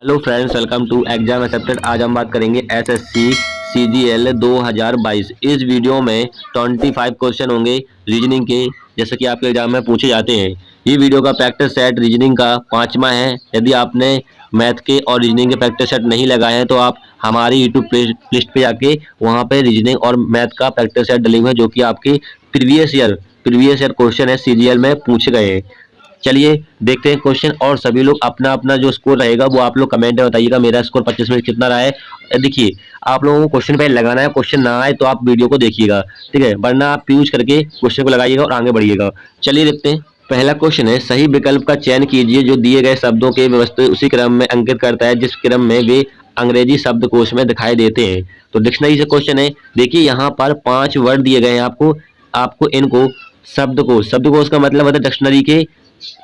Hello friends, welcome to exam accepted. आज हम बात करेंगे एसएससी सीजीएल 2022। इस वीडियो में 25 क्वेश्चन होंगे रीजनिंग के, जैसे कि आपके एग्जाम में पूछे जाते हैं। ये वीडियो का प्रैक्टिस सेट रीजनिंग का 5वां है। यदि आपने मैथ के और रीजनिंग के प्रैक्टिस सेट नहीं लगाए हैं तो आप हमारी यूट्यूब लिस्ट पे जाके वहाँ पे रीजनिंग और मैथ का प्रैक्टिस सेट डले हुए हैं, जो कि आपके प्रीवियस ईयर क्वेश्चन है सीजीएल में पूछे गए हैं। चलिए देखते हैं क्वेश्चन, और सभी लोग अपना अपना जो स्कोर रहेगा वो आप लोग कमेंट में बताइएगा। मेरा स्कोर 25 में कितना रहा है। देखिए, आप लोगों को क्वेश्चन पे लगाना है। क्वेश्चन ना आए तो आप वीडियो को देखिएगा, ठीक है, वरना आप यूज करके क्वेश्चन को लगाइएगा और आगे बढ़िएगा। चलिए देखते हैं। पहला क्वेश्चन है, सही विकल्प का चयन कीजिए जो दिए गए शब्दों के व्यवस्थित उसी क्रम में अंकित करता है जिस क्रम में वे अंग्रेजी शब्दकोश में दिखाई देते हैं। तो डिक्शनरी से क्वेश्चन है। देखिए, यहाँ पर 5 वर्ड दिए गए हैं आपको आपको इनको शब्दकोश का मतलब होता है डिक्शनरी के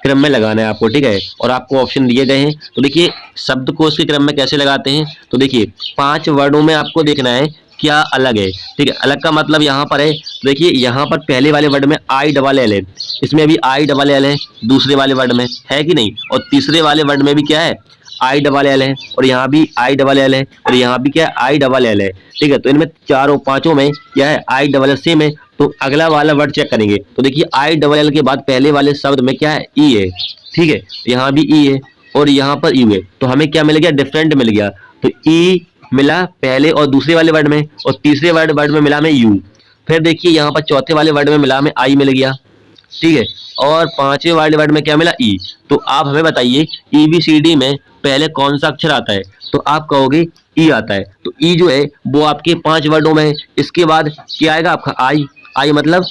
क्रम में लगाना है आपको, ठीक है। और आपको ऑप्शन दिए गए हैं। तो देखिए, शब्दकोश के क्रम में कैसे लगाते हैं। तो देखिए, 5 वर्डों में आपको देखना है क्या अलग है, ठीक है। अलग का मतलब यहाँ पर है, देखिए यहाँ पर पहले वाले वर्ड में ILL है, इसमें भी ILL है, दूसरे वाले वर्ड में है कि नहीं। और तीसरे वाले वर्ड में भी क्या है, ILL है, और यहाँ भी ILL है, और यहाँ भी क्या है, ILL है, ठीक है। तो इनमें चारों पांचों में क्या है, ILL सेम है। तो अगला वाला वर्ड चेक करेंगे तो देखिए, ILL के बाद पहले वाले शब्द में क्या है, ई है, ठीक है। यहाँ भी ई है और यहाँ पर यू है, तो हमें क्या मिल गया, डिफरेंट मिल गया। तो ई मिला पहले और दूसरे वाले वर्ड में, और तीसरे वर्ड में मिला हमें यू। फिर देखिए, यहाँ पर चौथे वाले वर्ड में मिला हमें आई मिल गया, ठीक है। और पांचवें वाले वर्ड में क्या मिला, ई। तो आप हमें बताइए EBCD में पहले कौन सा अक्षर आता है। तो आप कहोगे ई आता है। तो ई जो है वो आपके 5 वर्डों में है। इसके बाद क्या आएगा आपका आई मतलब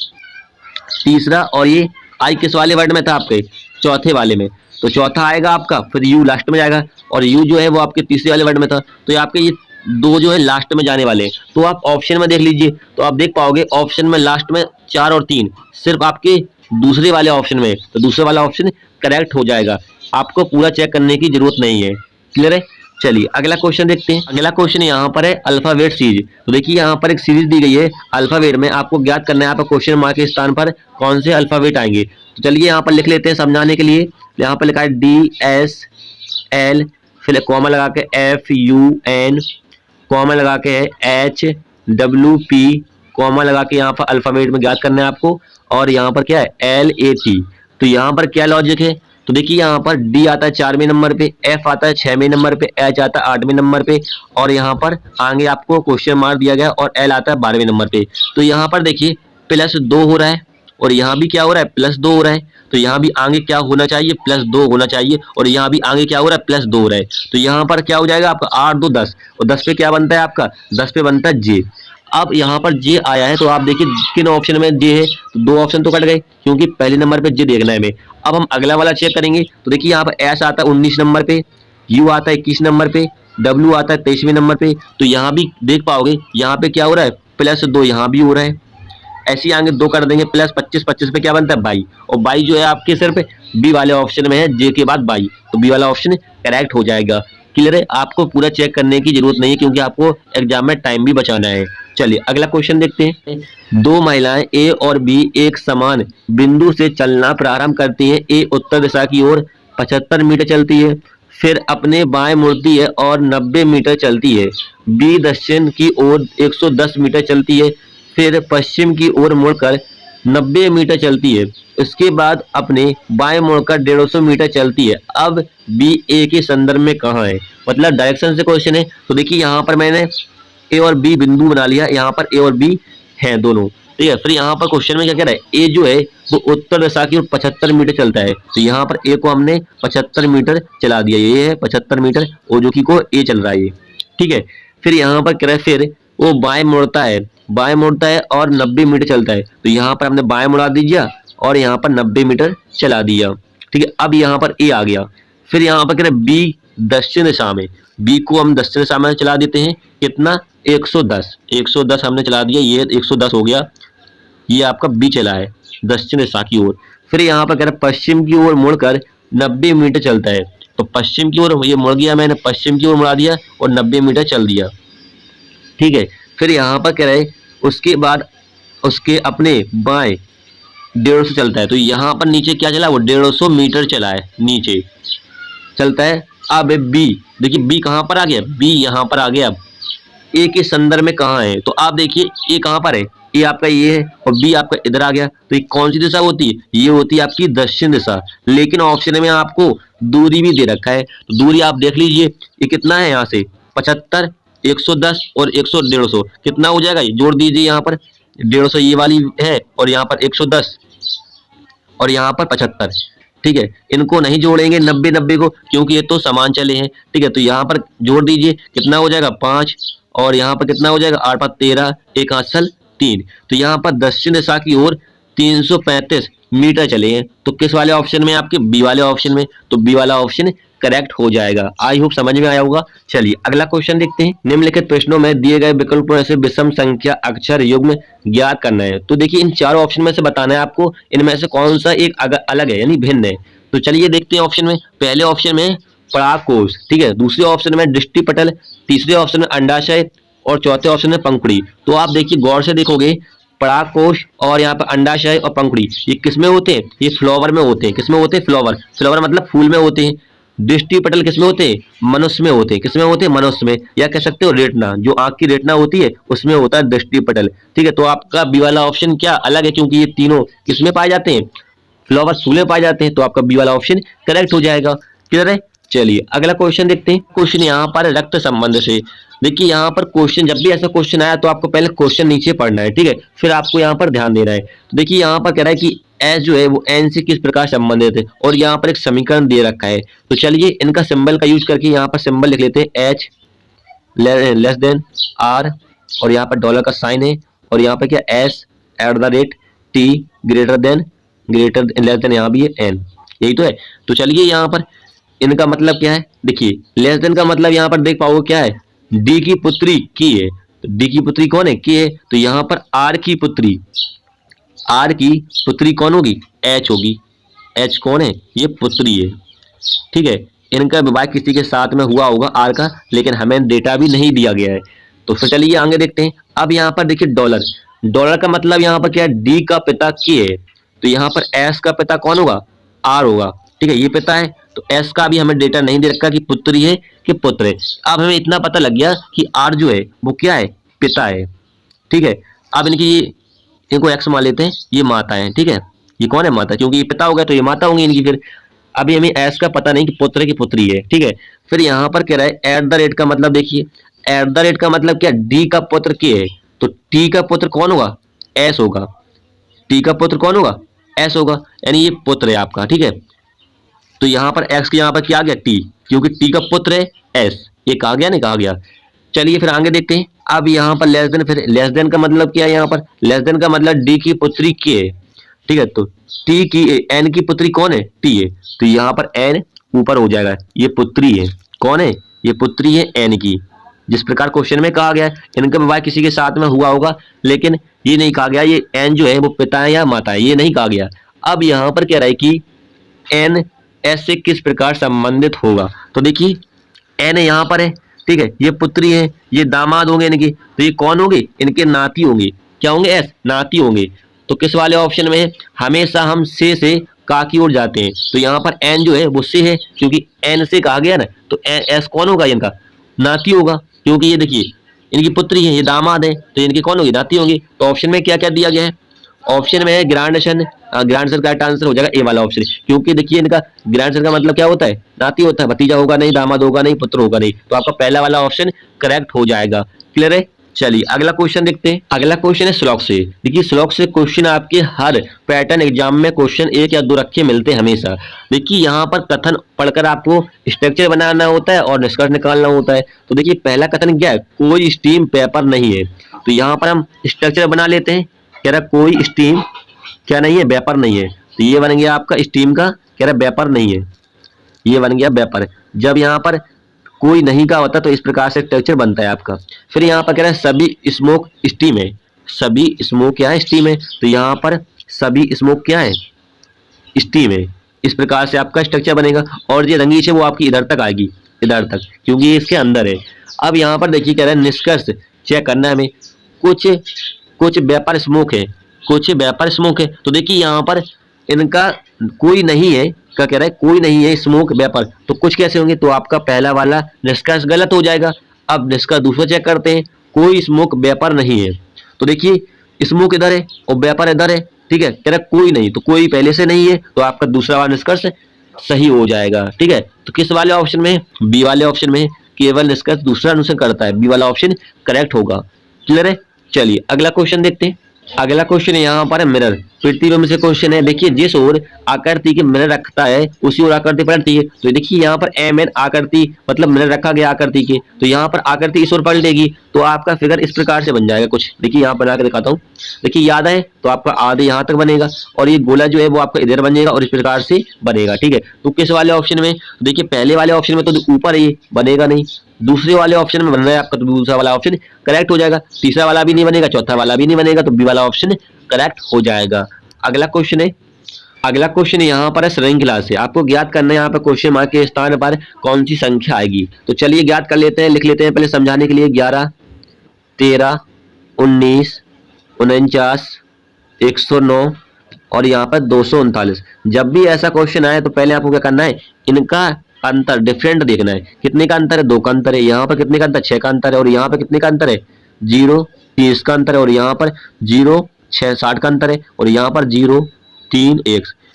तीसरा, और ये आई किस वाले वर्ड में था, आपके चौथे वाले में। तो चौथा आएगा आपका, फिर यू लास्ट में जाएगा, और यू जो है वो आपके तीसरे वाले वर्ड में था। तो ये आपके ये दो जो है लास्ट में जाने वाले हैं। तो आप ऑप्शन में देख लीजिए, तो आप देख पाओगे ऑप्शन में लास्ट में 4 और 3 सिर्फ आपके दूसरे वाले ऑप्शन में। तो दूसरे वाला ऑप्शन करेक्ट हो जाएगा, आपको पूरा चेक करने की जरूरत नहीं है। क्लियर है। चलिए अगला क्वेश्चन देखते हैं। अगला क्वेश्चन यहाँ पर है अल्फाबेट सीरीज। तो देखिए, यहाँ पर एक सीरीज दी गई है अल्फाबेट में, आपको ज्ञात करना है यहाँ पर क्वेश्चन मार्क के स्थान पर कौन से अल्फाबेट आएंगे। तो चलिए यहाँ पर लिख लेते हैं समझाने के लिए। यहाँ पर लिखा है DSL, फिर कॉमा लगा के FUN, कॉमा लगा के है HWP, कॉमा लगा के यहाँ पर अल्फाबेट में ज्ञात करना है आपको। और यहाँ पर क्या है LAT। तो यहाँ पर क्या लॉजिक है। तो देखिए, यहाँ पर D आता है 4वें नंबर पे, F आता है 6वें नंबर पे, H आता है 8वें नंबर पे, और यहाँ पर आगे आपको क्वेश्चन मार्क दिया गया, और L आता है 12वें नंबर पे। तो यहाँ पर देखिए +2 हो रहा है, और यहाँ भी क्या हो रहा है, +2 हो रहा है। तो यहाँ भी आगे क्या होना चाहिए, +2 होना चाहिए, और यहाँ भी आगे क्या हो रहा है, +2 हो रहा है। तो यहाँ पर क्या हो जाएगा आपका 8 2 10, और 10 पे क्या बनता है आपका, 10 पे बनता है J। अब यहाँ पर J आया है, तो आप देखिए किन ऑप्शन में J है। तो 2 ऑप्शन तो कट गए, क्योंकि पहले नंबर पे J देखना है हमें। अब हम अगला वाला चेक करेंगे। तो देखिए, यहाँ पर S आता है 19 नंबर पे, U आता है 21 नंबर पे, W आता है 23वें नंबर पे। तो यहाँ भी देख पाओगे, यहाँ पे क्या हो रहा है, +2 यहाँ भी हो रहा है। ऐसे ही आगे 2 कर देंगे, +25, 25 पे क्या बनता है 22, और 22 जो है आपके सिर्फ बी वाले ऑप्शन में है, J के बाद 22। तो बी वाला ऑप्शन करेक्ट हो जाएगा। क्लियर है। आपको पूरा चेक करने की जरूरत नहीं है, क्योंकि आपको एग्जाम में टाइम भी बचाना है। चलिए अगला क्वेश्चन देखते हैं। 2 महिलाएं A और B एक समान बिंदु से चलना प्रारंभ करती हैं। A उत्तर दिशा की ओर 75 मीटर चलती है, फिर अपने बाएं मुड़ती है और 90 मीटर चलती है। B दक्षिण की ओर 110 मीटर चलती है, फिर पश्चिम की ओर मुड़कर 90 मीटर चलती है। इसके बाद अपने बाएं मुड़कर 150 मीटर चलती है। अब B A के संदर्भ में कहाँ है, मतलब डायरेक्शन से क्वेश्चन है। तो देखिए, यहाँ पर मैंने A और B बिंदु बना लिया, यहाँ पर A और B हैं दोनों, ठीक है। फिर यहाँ पर क्वेश्चन में क्या कह रहा है, A जो है वो उत्तर दिशा की ओर 75 मीटर चलता है। तो यहाँ पर A को हमने 75 मीटर चला दिया, ये है 75 मीटर, और जो कि को A चल रहा है ये, ठीक है। फिर यहाँ पर कह रहा है, फिर वो बाएं मुड़ता है और 90 मीटर चलता है। तो यहाँ पर हमने बाएं मुड़ा दीजिए और यहाँ पर 90 मीटर चला दिया, ठीक है। अब यहाँ पर A आ गया। फिर यहाँ पर कह रहे B दक्षिण दिशा में, B को हम दक्षिण दिशा में चला देते हैं, कितना 110 हमने चला दिया, ये 110 हो गया। ये आपका B चला है दक्षिण दिशा की ओर। फिर यहाँ पर कह रहा है पश्चिम की ओर मुड़कर 90 मीटर चलता है। तो पश्चिम की ओर ये मुड़ गया, मैंने पश्चिम की ओर मुड़ा दिया और 90 मीटर चल दिया, ठीक है। फिर यहाँ पर कह रहे उसके बाद उसके अपने बाएं 150 चलता है। तो यहाँ पर नीचे क्या चला, वो 150 मीटर चला है, नीचे चलता है अब बी, देखिए बी कहाँ पर आ गया, बी यहाँ पर आ गया। अब ए के संदर्भ में कहाँ है, तो आप देखिए ए कहाँ पर है, ए आपका ये है और बी आपका इधर आ गया। तो ये कौन सी दिशा होती है, ये होती है आपकी दक्षिण दिशा। लेकिन ऑप्शन में आपको दूरी भी दे रखा है, तो दूरी आप देख लीजिए ये कितना है, यहाँ से 75, 110 और 100, 150 कितना हो जाएगा, ये जोड़ दीजिए। यहाँ पर 150 ये वाली है और यहाँ पर 110 और यहाँ पर 75। ठीक है, इनको नहीं जोड़ेंगे 90 90 को, क्योंकि ये तो समान चले हैं। ठीक है, तो यहाँ पर जोड़ दीजिए, कितना हो जाएगा 5 और यहाँ पर कितना हो जाएगा 8 5 13, 1 8 3। तो यहाँ पर दक्षिण दिशा की ओर 335 मीटर चले हैं। तो किस वाले ऑप्शन में, आपके बी वाले ऑप्शन में, तो बी वाला ऑप्शन करेक्ट हो जाएगा। आई होप समझ में आया होगा। चलिए अगला क्वेश्चन देखते हैं। निम्नलिखित प्रश्नों में दिए गए विकल्पों में से विषम संख्या अक्षर युग्म ज्ञात करना है। तो देखिए इन चारों ऑप्शन में से बताना है आपको, इनमें से कौन सा एक अलग है यानी भिन्न है। तो चलिए देखते हैं ऑप्शन में। पहले ऑप्शन में परागकोश, ठीक है, दूसरे ऑप्शन में दृष्टिपटल, तीसरे ऑप्शन में अंडाशय और चौथे ऑप्शन में पंखुड़ी। तो आप देखिए गौर से देखोगे, परागकोश और यहाँ पर अंडाशय और पंखुड़ी ये किसमें होते हैं, ये फ्लावर में होते हैं। किसमें होते हैं, फ्लावर, फ्लावर मतलब फूल में होते हैं। दृष्टिपटल किसमें होते हैं, मनुष्य में होते हैं। किसमें होते हैं, मनुष्य में, या कह सकते हो रेटना, जो आंख की रेटना होती है उसमें होता है दृष्टिपटल। ठीक है, तो आपका बी वाला ऑप्शन क्या अलग है, क्योंकि ये तीनों किसमें पाए जाते हैं, फ्लावर फूल में पाए जाते हैं। तो आपका बी वाला ऑप्शन करेक्ट हो जाएगा। क्लियर है। चलिए अगला क्वेश्चन देखते हैं। क्वेश्चन यहाँ पर रक्त संबंध से। देखिए यहाँ पर क्वेश्चन, जब भी ऐसा क्वेश्चन आया तो आपको पहले क्वेश्चन नीचे पढ़ना है, ठीक है, फिर आपको यहाँ पर ध्यान देना है। तो देखिए यहाँ पर कह रहा है कि एस जो है वो एन से किस प्रकार संबंधित है, और यहाँ पर एक समीकरण दे रखा है। तो चलिए इनका सिंबल का यूज करके यहाँ पर सिंबल लिख लेते हैं, एच लेस देन आर और यहाँ पर डॉलर का साइन है, और यहाँ पर क्या S @ T greater less than यहाँ भी है एन, यही तो है। तो चलिए यहाँ पर इनका मतलब क्या है, देखिए लेस देन का मतलब यहाँ पर देख पाओगे क्या है, डी की पुत्री की है। तो डी की पुत्री कौन है, की है। तो यहाँ पर आर की पुत्री कौन होगी, एच होगी। एच कौन है, ये पुत्री है। ठीक है, इनका विवाह किसी के साथ में हुआ होगा आर का, लेकिन हमें डेटा भी नहीं दिया गया है। तो फिर चलिए आगे देखते हैं। अब यहाँ पर देखिए डॉलर का मतलब यहाँ पर क्या है, डी का पिता के है। तो यहाँ पर एस का पिता कौन होगा, आर होगा। ठीक है, ये पिता है, तो एस का भी हमें डेटा नहीं दे रखा कि पुत्री है कि पुत्र है। अब हमें इतना पता लग गया कि आर जो है वो क्या है, पिता है। ठीक है, अब इनको एक्स मान लेते हैं, ये माता है। ठीक है, ये कौन है, माता, क्योंकि ये पिता हो गया तो ये माता होंगी इनकी। फिर अभी हमें एस का पता नहीं कि पुत्र की पुत्री है। ठीक है, फिर यहाँ पर कह रहा है @ का मतलब, देखिए @ का मतलब क्या, डी का पुत्र के है। तो टी का पुत्र कौन होगा, एस होगा। टी का पुत्र कौन होगा, एस होगा, यानी ये पुत्र है आपका। ठीक है, तो यहाँ पर एक्स के यहाँ पर क्या आ गया, टी, क्योंकि टी का पुत्र है एस, ये कहा गया नहीं, कहा गया। चलिए फिर आगे देखते हैं। अब यहाँ पर लेस देन, फिर लेस देन का मतलब क्या है, यहाँ पर लेस देन का मतलब डी की पुत्री के है। ठीक है, तो टी की एन की पुत्री कौन है, टी है। तो यहाँ पर एन ऊपर हो जाएगा, ये पुत्री है। कौन है, ये पुत्री है एन की। जिस प्रकार क्वेश्चन में कहा गया है इनका विवाह किसी के साथ में हुआ होगा, लेकिन ये नहीं कहा गया ये एन जो है वो पिता है या माता है, ये नहीं कहा गया। अब यहाँ पर कह रहा है कि एन एस से किस प्रकार संबंधित होगा। तो देखिए एन यहाँ पर है, ठीक है, ये पुत्री है, ये दामाद होंगे इनके, तो ये कौन होंगे, इनके नाती होंगे। क्या होंगे, एस, नाती होंगे। तो किस वाले ऑप्शन में है, हमेशा हम से का की ओर जाते हैं। तो यहाँ पर एन जो है वो से है, क्योंकि एन से कहा गया ना, तो एस कौन होगा, इनका नाती होगा, क्योंकि ये देखिए इनकी पुत्री है, ये दामाद है, तो इनकी कौन होगी, नाती होंगी। तो ऑप्शन में क्या क्या दिया गया है, ऑप्शन में है ग्रैंडसन का आंसर हो जाएगा ए वाला ऑप्शन, क्योंकि देखिए इनका ग्रैंडसन का मतलब क्या होता है, नाती होता है, भतीजा होगा नहीं, दामाद होगा नहीं, पुत्र होगा नहीं। तो आपका पहला वाला ऑप्शन करेक्ट हो जाएगा। क्लियर है। चलिए अगला क्वेश्चन देखते हैं। अगला क्वेश्चन है श्लोक से। देखिए श्लोक से क्वेश्चन आपके हर पैटर्न एग्जाम में क्वेश्चन 1 या 2 रखे मिलते हैं हमेशा। देखिए यहाँ पर कथन पढ़कर आपको स्ट्रक्चर बनाना होता है और निष्कर्ष निकालना होता है। तो देखिए पहला कथन क्या है, कोई स्टीम पेपर नहीं है। तो यहाँ पर हम स्ट्रक्चर बना लेते हैं। कह रहा कोई स्टीम क्या नहीं है, वेपर नहीं है। तो ये बन गया आपका स्टीम का, कह रहा वेपर नहीं है, ये बन गया वेपर। जब यहाँ पर कोई नहीं का होता तो इस प्रकार से स्ट्रक्चर बनता है आपका। फिर यहाँ पर कह रहा है सभी स्मोक स्टीम है, सभी स्मोक क्या है, स्टीम है। तो यहाँ पर सभी स्मोक क्या है, स्टीम है। इस प्रकार से आपका स्ट्रक्चर बनेगा। और ये रंगीच है वो आपकी इधर तक आएगी, इधर तक, क्योंकि ये इसके अंदर है। अब यहाँ पर देखिए कह रहा है निष्कर्ष चेक करना है हमें, कुछ वेपर स्मोक है, कुछ वेपर स्मोक है। तो देखिए यहाँ पर इनका कोई नहीं है, क्या कह रहा है, कोई नहीं है स्मोक वेपर, तो कुछ कैसे होंगे, तो आपका पहला वाला निष्कर्ष गलत हो जाएगा। अब निष्कर्ष दूसरा चेक करते हैं, कोई स्मोक वेपर नहीं है, तो देखिए स्मोक इधर है और वेपर इधर है, ठीक है, कह रहा है कोई नहीं, तो कोई पहले से नहीं है, तो आपका दूसरा वाला निष्कर्ष सही हो जाएगा। ठीक है, तो किस वाले ऑप्शन में, बी वाले ऑप्शन में केवल निष्कर्ष दूसरा अनुसरण करता है, बी वाला ऑप्शन करेक्ट होगा। क्लियर है, चलिए अगला क्वेश्चन देखते हैं। अगला क्वेश्चन यहाँ पर है मिरर, प्रतिबिंब से क्वेश्चन है। देखिए जिस ओर आकृति के मिरर रखता है उसी ओर आकृति पलटती है, तो देखिए यहाँ पर एम एन आकृति मतलब मिरर रखा गया आकृति के, तो यहाँ पर आकृति इस ओर पलटेगी, तो आपका फिगर इस प्रकार से बन जाएगा कुछ। देखिए यहाँ बना के दिखाता हूँ, देखिए याद है तो आपका आधे यहाँ तक बनेगा और ये गोला जो है वो आपका इधर बनेगा और इस प्रकार से बनेगा। ठीक है, तो किस वाले ऑप्शन में, देखिए पहले वाले ऑप्शन में तो ऊपर ये बनेगा नहीं, दूसरे वाले ऑप्शन में बन रहा है आपका, तो दूसरा वाला ऑप्शन करेक्ट हो जाएगा, तीसरा वाला भी नहीं बनेगा, चौथा वाला भी नहीं बनेगा, तो बी वाला ऑप्शन करेक्ट हो जाएगा। अगला क्वेश्चन है, अगला क्वेश्चन यहाँ पर है श्रृंखला से, आपको ज्ञात करना है यहाँ पर क्वेश्चन मार्क के स्थान पर कौन सी संख्या आएगी। तो चलिए ज्ञात कर लेते हैं, लिख लेते हैं पहले समझाने के लिए। 11, 13, 19, 49, 109 और यहाँ पर 239। जब भी ऐसा क्वेश्चन आए तो पहले आपको क्या करना है, इनका अंतर डिफरेंट देखना है। कितने का अंतर है, 2 का अंतर है, यहाँ पर कितने का अंतर, 6 का अंतर है, और यहाँ पर कितने का अंतर है, 0, 30 का अंतर है, और यहाँ पर 0, 6, 60 का अंतर है, और यहाँ पर 0, 3,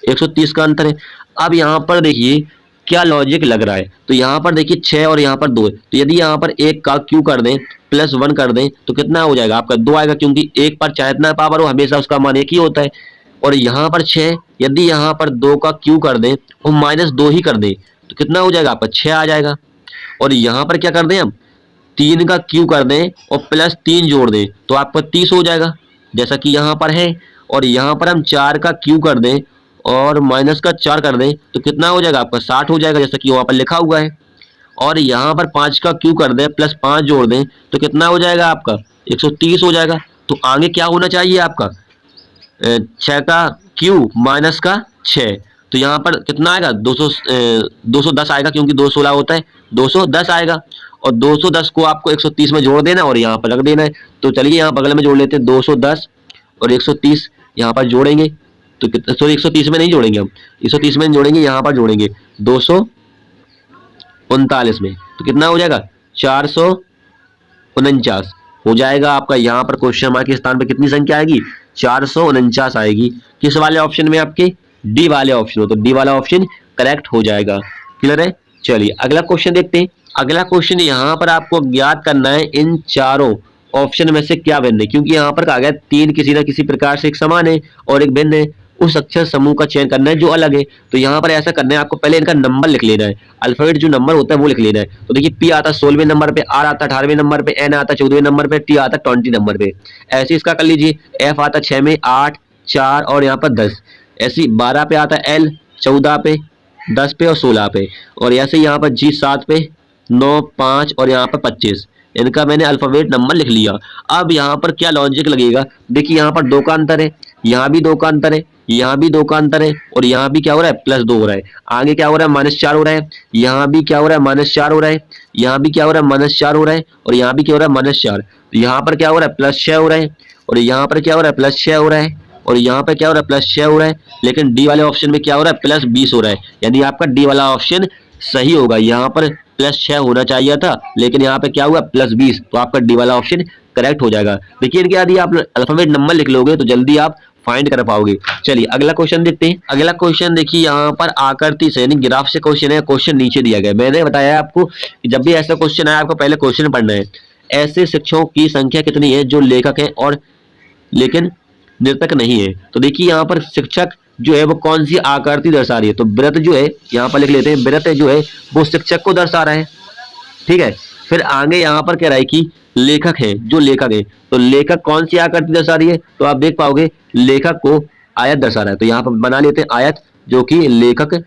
130 का अंतर है। अब यहाँ पर देखिए क्या लॉजिक लग रहा है, तो यहाँ पर देखिए 6 और यहाँ पर 2 है, तो यदि यहाँ पर 1 का क्यू कर दें प्लस 1 कर दें तो कितना हो जाएगा आपका, 2 आएगा, क्योंकि 1 पर चाहे इतना पावर हो हमेशा उसका मान 1 ही होता है। और यहाँ पर 6, यदि यहाँ पर 2 का क्यू कर दें और -2 ही कर दें तो कितना हो जाएगा आपका, 6 आ जाएगा। और यहाँ पर क्या कर दें हम, 3 का क्यू कर दें और प्लस 3 जोड़ दें तो आपका 30 हो जाएगा, जैसा कि यहाँ पर है। और यहाँ पर हम 4 का क्यू कर दें और माइनस का 4 कर दें तो कितना हो जाएगा आपका, 60 हो जाएगा, जैसा कि वहाँ पर लिखा हुआ है। और यहाँ पर 5 का क्यू कर दें प्लस 5 जोड़ दें तो कितना हो जाएगा आपका, 130 हो जाएगा। तो आगे क्या होना चाहिए आपका, 6 का क्यू माइनस का 6, तो यहाँ पर कितना आएगा, 210 आएगा, क्योंकि 2 16 होता है, 210 आएगा। और 210 को आपको 130 में जोड़ देना और यहाँ पर रख देना है। तो चलिए यहाँ बगल में जोड़ लेते हैं, 210 और 130 यहाँ पर जोड़ेंगे तो कितना, सॉरी 130 में नहीं जोड़ेंगे हम, 130 में जोड़ेंगे, यहाँ पर जोड़ेंगे 239 में, तो कितना हो जाएगा, 449 हो जाएगा आपका। यहाँ पर क्वेश्चन मार्क के स्थान पर कितनी संख्या आएगी, 449 आएगी। किस वाले ऑप्शन में, आपके डी वाले ऑप्शन हो, तो डी वाला ऑप्शन करेक्ट हो जाएगा। क्लियर है, चलिए अगला क्वेश्चन देखते हैं। अगला क्वेश्चन यहाँ पर आपको ज्ञात करना है इन चारों ऑप्शन में से क्या भिन्न है, क्योंकि यहाँ पर कहा गया 3 किसी न किसी प्रकार से एक समान है और एक भिन्न है, उस अक्षर समूह का चयन करना है जो अलग है। तो यहाँ पर ऐसा करना है, आपको पहले इनका नंबर लिख लेना है, अल्फाबेट जो नंबर होता है वो लिख लेना है। तो देखिए पी आता 16वें नंबर पे, आर आता 18वें नंबर पे, एन आता 14वें नंबर पे, टी आता 20 नंबर पे। ऐसे इसका कर लीजिए, एफ आता 6 में, 8, 4 और यहाँ पर 10, ऐसी 12 पे आता है एल, 14 पे, 10 पे और 16 पे, और ऐसे यहाँ पर जी 7 पे, 9, 5 और यहाँ पर 25। इनका मैंने अल्फाबेट नंबर लिख लिया। अब यहाँ पर क्या लॉजिक लगेगा, देखिए यहाँ पर 2 का अंतर है, यहाँ भी 2 का अंतर है, यहाँ भी 2 का अंतर है, और यहाँ भी क्या हो रहा है, +2 हो रहा है। आगे क्या हो रहा है, -4 हो रहा है, यहाँ भी क्या हो रहा है, -4 हो रहा है, यहाँ भी क्या हो रहा है, -4 हो रहा है, और यहाँ भी क्या हो रहा है, -4। यहाँ पर क्या हो रहा है, +6 हो रहा है, और यहाँ पर क्या हो रहा है, +6 हो रहा है, और यहाँ पे क्या हो रहा है, +6 हो रहा है। लेकिन डी वाले ऑप्शन में क्या हो रहा है, +20 हो रहा है, यानी आपका डी वाला ऑप्शन सही होगा। यहाँ पर +6 होना चाहिए था, लेकिन यहाँ पे क्या हुआ, +20, तो आपका डी वाला ऑप्शन करेक्ट हो जाएगा। देखिए इनके यदि आप अल्फाबेट नंबर लिख लोगे तो जल्दी आप फाइंड कर पाओगे। चलिए अगला क्वेश्चन देखते हैं। अगला क्वेश्चन देखिए, यहाँ पर आकृति से यानी ग्राफ से क्वेश्चन है, क्वेश्चन नीचे दिया गया है। मैंने बताया आपको कि जब भी ऐसा क्वेश्चन आए आपको पहले क्वेश्चन पढ़ना है। ऐसे शिक्षकों की संख्या कितनी है जो लेखक है और लेकिन नृतक नहीं है। तो देखिए यहाँ पर शिक्षक जो है वो कौन सी आकृति दर्शा रही है, तो व्रत जो है यहाँ पर लिख लेते हैं, व्रत जो है वो शिक्षक को दर्शा रहा है। ठीक है, फिर आगे यहाँ पर कह रहा है कि लेखक है, जो लेखक है, तो लेखक कौन सी आकृति दर्शा रही है, तो आप देख पाओगे लेखक को आयत दर्शा रहा है, तो यहाँ पर बना लेते हैं आयत जो कि लेखक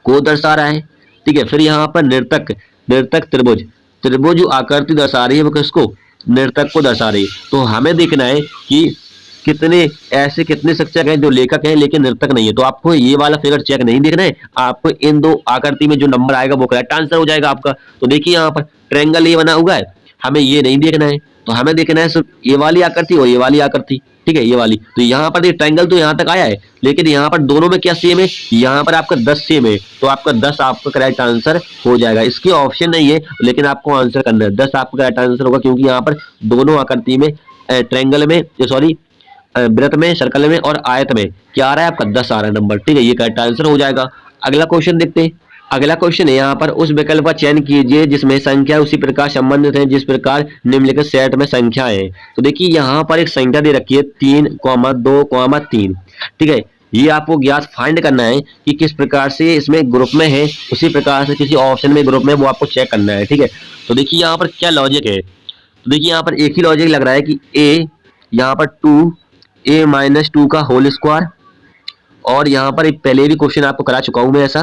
को दर्शा रहा है। ठीक है, फिर यहाँ पर नर्तक, नर्तक त्रिभुज, त्रिभुज जो आकृति दर्शा रही है वो किसको, नर्तक को दर्शा रही है। तो हमें देखना है कि कितने ऐसे कितने शिक्षक हैं जो लेखक हैं लेकिन नर्तक नहीं है। तो आपको ये वाला फिगर चेक नहीं देखना है, आपको इन दो आकृति में जो नंबर आएगा वो करेक्ट आंसर हो जाएगा आपका। तो देखिए यहाँ पर ट्रायंगल ये बना हुआ है, हमें ये नहीं देखना है, तो हमें देखना है सिर्फ ये वाली आकृति और ये वाली आकृति। ठीक है, ये वाली। तो यहाँ पर ट्रायंगल तो यहाँ तक आया है, लेकिन यहाँ पर दोनों में क्या सेम है, यहाँ पर आपका 10 सेम है, तो आपका 10 आपका करेक्ट आंसर हो जाएगा। इसकी ऑप्शन नहीं है, लेकिन आपको आंसर करना है, 10 आपका करेक्ट आंसर होगा, क्योंकि यहाँ पर दोनों आकृति में ट्रायंगल में, सॉरी वृत्त में, सर्कल में और आयत में क्या आ रहा है, आपका 10 आ रहा है नंबर। ठीक है, ये करेक्ट आंसर हो जाएगा। अगला क्वेश्चन देखते हैं। अगला क्वेश्चन है, यहाँ पर उस विकल्प का चयन कीजिए जिसमें संख्या उसी प्रकार संबंधित है जिस प्रकार निम्नलिखित सेट में संख्या है। तो देखिए यहाँ पर एक संख्या दे रखी है 3, 2, 3। ठीक है, ये आपको ज्ञात फाइंड करना है कि किस प्रकार से इसमें ग्रुप में है, उसी प्रकार से किसी ऑप्शन में ग्रुप में, वो आपको चेक करना है। ठीक है, तो देखिए यहाँ पर क्या लॉजिक है। तो देखिए यहाँ पर एक ही लॉजिक लग रहा है कि ए, यहाँ पर 2a-2 का होल स्क्वायर, और यहाँ पर एक पहले भी क्वेश्चन आपको करा चुका हूं मैं ऐसा,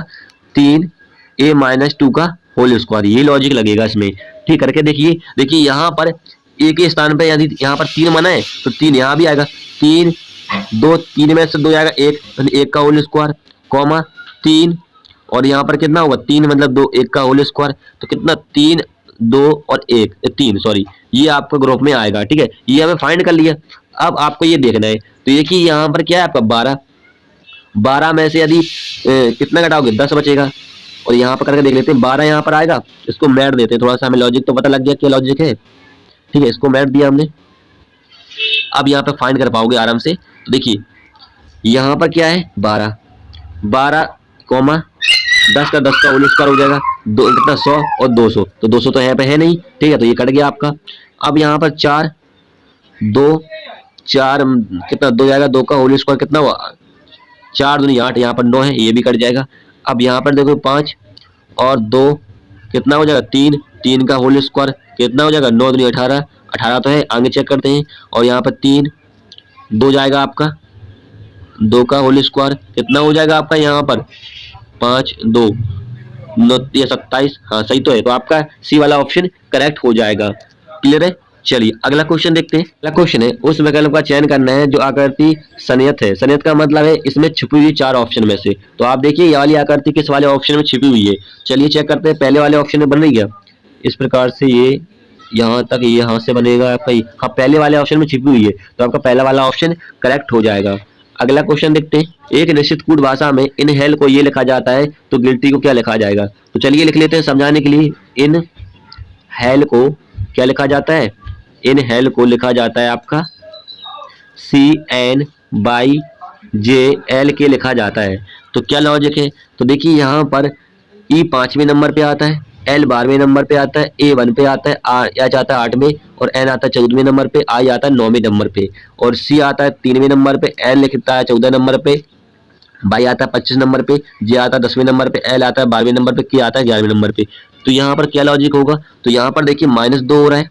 3a-2 का होल स्क्वायर, ये लॉजिक लगेगा इसमें। ठीक करके देखिए यहाँ पर ए के स्थान पे यदि यहाँ पर 3 माना है तो 3 यहाँ भी आएगा, 3 में से 2 आएगा, 1 का होल स्क्वायर, कॉमा 3, और यहाँ पर कितना होगा 3 मतलब 2, 1 का होल स्क्वायर, तो कितना 3, 2 और 1, 3 सॉरी, ये आपका ग्रुप में आएगा। ठीक है, ये हमें फाइंड कर लिया। अब आपको ये देखना है, तो ये कि यहाँ पर क्या है आपका 12 में से यदि कितना घटाओगे 10 बचेगा, और यहाँ पर करके देख लेते हैं 12 यहाँ पर आएगा, इसको मैट देते हैं, थोड़ा सा हमें लॉजिक तो पता लग गया क्या लॉजिक है। ठीक है, इसको मैट दिया हमने, अब यहाँ पे फाइंड कर पाओगे आराम से। तो देखिए यहाँ पर क्या है 12 कॉमा 10 का होल स्क्वायर हो जाएगा, कितना 100 और 200, तो 200 तो यहाँ पे है नहीं। ठीक है, तो ये कट गया आपका। अब यहाँ पर 4 कितना 2 जाएगा, 2 का होल स्क्वायर कितना हुआ 4 दूनी 8, यहाँ पर 9 है, ये भी कट जाएगा। अब यहाँ पर देखो 5 और 2 कितना हो जाएगा 3 का होल स्क्वायर कितना हो जाएगा 9 दूनी 18 तो है, आगे चेक करते हैं। और यहाँ पर 2 जाएगा आपका, 2 का होल स्क्वायर कितना हो जाएगा आपका, यहाँ पर 5, 2, 9, 27, हाँ सही तो है, तो आपका सी वाला ऑप्शन करेक्ट हो जाएगा। क्लियर है। चलिए अगला क्वेश्चन देखते हैं। अगला क्वेश्चन है, उस विकल्प का चयन करना है जो आकृति संयत है। संयत का मतलब है इसमें छुपी हुई 4 ऑप्शन में से। तो आप देखिए ये वाली आकृति किस वाले ऑप्शन में छिपी हुई है। चलिए चेक करते हैं, पहले वाले ऑप्शन में बन रही है इस प्रकार से, ये यहाँ तक, ये यहाँ से बनेगा आपका, हाँ पहले वाले ऑप्शन में छिपी हुई है, तो आपका पहला वाला ऑप्शन करेक्ट हो जाएगा। अगला क्वेश्चन देखते हैं, एक निश्चित कूट भाषा में इन हेल को ये लिखा जाता है तो गिल्टी को क्या लिखा जाएगा। तो चलिए लिख लेते हैं समझाने के लिए। इन हेल को क्या लिखा जाता है, इन हेल को लिखा जाता है आपका CN/JL के लिखा जाता है। तो क्या लॉजिक है, तो देखिए यहाँ पर E 5वें नंबर पे आता है, L 12वें नंबर पे आता है, A 1 पे आता है, H आता है 8वें, और N आता है 14वें नंबर पे, I आता है 9वें नंबर पे, और C आता है 3वें नंबर पे, L लिखता है 14 नंबर पे, Y आता है 25 नंबर पे, J आता है 10वें नंबर पे, L आता है 12वें नंबर पे, K आता है 11वें नंबर पे। तो यहाँ पर क्या लॉजिक होगा, तो यहाँ पर देखिए -2 हो रहा है,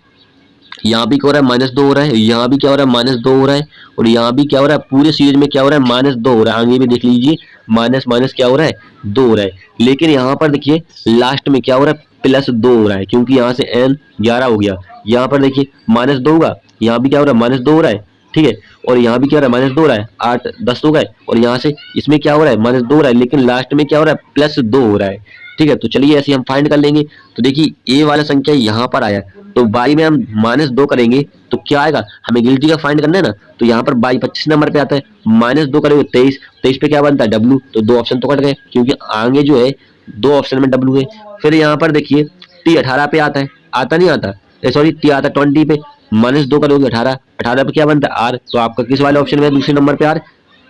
यहाँ भी क्या हो रहा है -2 हो रहा है, यहाँ भी क्या हो रहा है -2 हो रहा है, और यहाँ भी क्या हो रहा है, पूरे सीरीज में क्या हो रहा है -2 हो रहा है। आगे भी देख लीजिए माइनस माइनस क्या हो रहा है 2 हो रहा है, लेकिन यहाँ पर देखिए लास्ट में क्या हो रहा है +2 हो रहा है, क्योंकि यहाँ से n 11 हो गया। यहाँ पर देखिए -2 होगा, यहाँ भी क्या हो रहा है -2 हो रहा है, ठीक है, और यहाँ भी क्या हो रहा है -2 हो रहा है, 8 10 हो गए, और यहाँ से इसमें क्या हो रहा है -2 हो रहा है, लेकिन लास्ट में क्या हो रहा है +2 हो रहा है। ठीक है, तो चलिए ऐसे हम फाइंड कर लेंगे। तो देखिए ए वाला संख्या यहाँ पर आया, तो बाई में हम -2 करेंगे तो क्या आएगा, हमें गिल्टी का फाइंड करना है ना, तो यहाँ पर बाई 25 नंबर पे आता है, -2 करेंगे 23 पे क्या बनता है W, तो 2 ऑप्शन तो कट गए, क्योंकि आगे जो है 2 ऑप्शन में W है। फिर यहाँ पर देखिए T 18 पे आता है, आता नहीं आता, सॉरी T आता है 20 पे, -2 करोगे 18 पे क्या बनता है R, तो आपका किस वाले ऑप्शन में दूसरे नंबर पे R,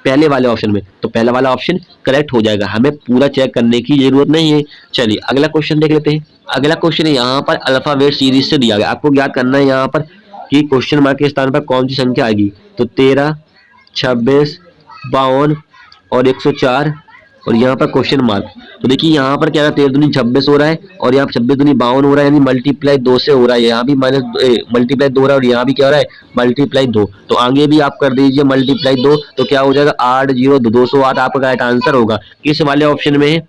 पहले वाले ऑप्शन में, तो पहला वाला ऑप्शन करेक्ट हो जाएगा, हमें पूरा चेक करने की जरूरत नहीं है। चलिए अगला क्वेश्चन देख लेते हैं। अगला क्वेश्चन है यहाँ पर अल्फाबेट सीरीज से दिया गया, आपको ज्ञात करना है यहाँ पर कि क्वेश्चन मार्क के स्थान पर कौन सी संख्या आएगी। तो 13, 26, 52 और 104, और यहाँ पर क्वेश्चन मार्क। तो देखिए यहाँ पर क्या है 13 दूनी 26 हो रहा है, और यहाँ 26 दूनी 52 हो रहा है, यानी मल्टीप्लाई 2 से हो रहा है, यहाँ भी मल्टीप्लाई 2 हो रहा है, और यहाँ भी क्या हो रहा है मल्टीप्लाई 2, तो आगे भी आप कर दीजिए मल्टीप्लाई 2, तो क्या हो जाएगा 8 0 208 आपका करेक्ट आंसर होगा। किस वाले ऑप्शन में है,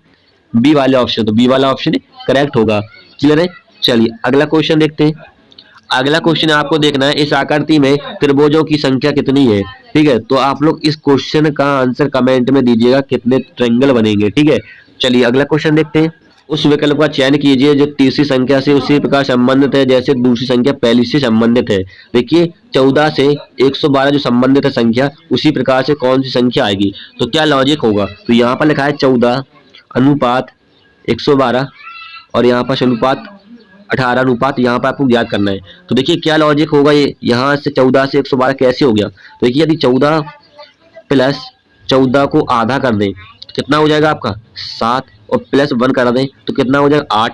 बी वाले ऑप्शन, तो बी वाला ऑप्शन करेक्ट होगा। क्लियर है। चलिए अगला क्वेश्चन देखते हैं। अगला क्वेश्चन आपको देखना है इस आकृति में त्रिभुजों की संख्या कितनी है। ठीक है, तो आप लोग इस क्वेश्चन का आंसर कमेंट में दीजिएगा कितने ट्रायंगल बनेंगे। ठीक है, चलिए अगला क्वेश्चन देखते हैं। उस विकल्प का चयन कीजिए जो तीसरी संख्या से उसी प्रकार संबंधित है जैसे दूसरी संख्या पहली से संबंधित है। देखिए 14 से 112 जो संबंधित है संख्या, उसी प्रकार से कौन सी संख्या आएगी। तो क्या लॉजिक होगा, तो यहाँ पर लिखा है 14 अनुपात 112 और यहाँ पर अनुपात 18 अनुपात, यहाँ पर आपको याद करना है। तो देखिए क्या लॉजिक होगा, ये यहाँ से 14 से 112 कैसे हो गया। तो देखिए यदि 14 प्लस 14 को आधा कर दें तो कितना हो जाएगा आपका 7, और प्लस 1 कर दें तो कितना हो जाएगा 8।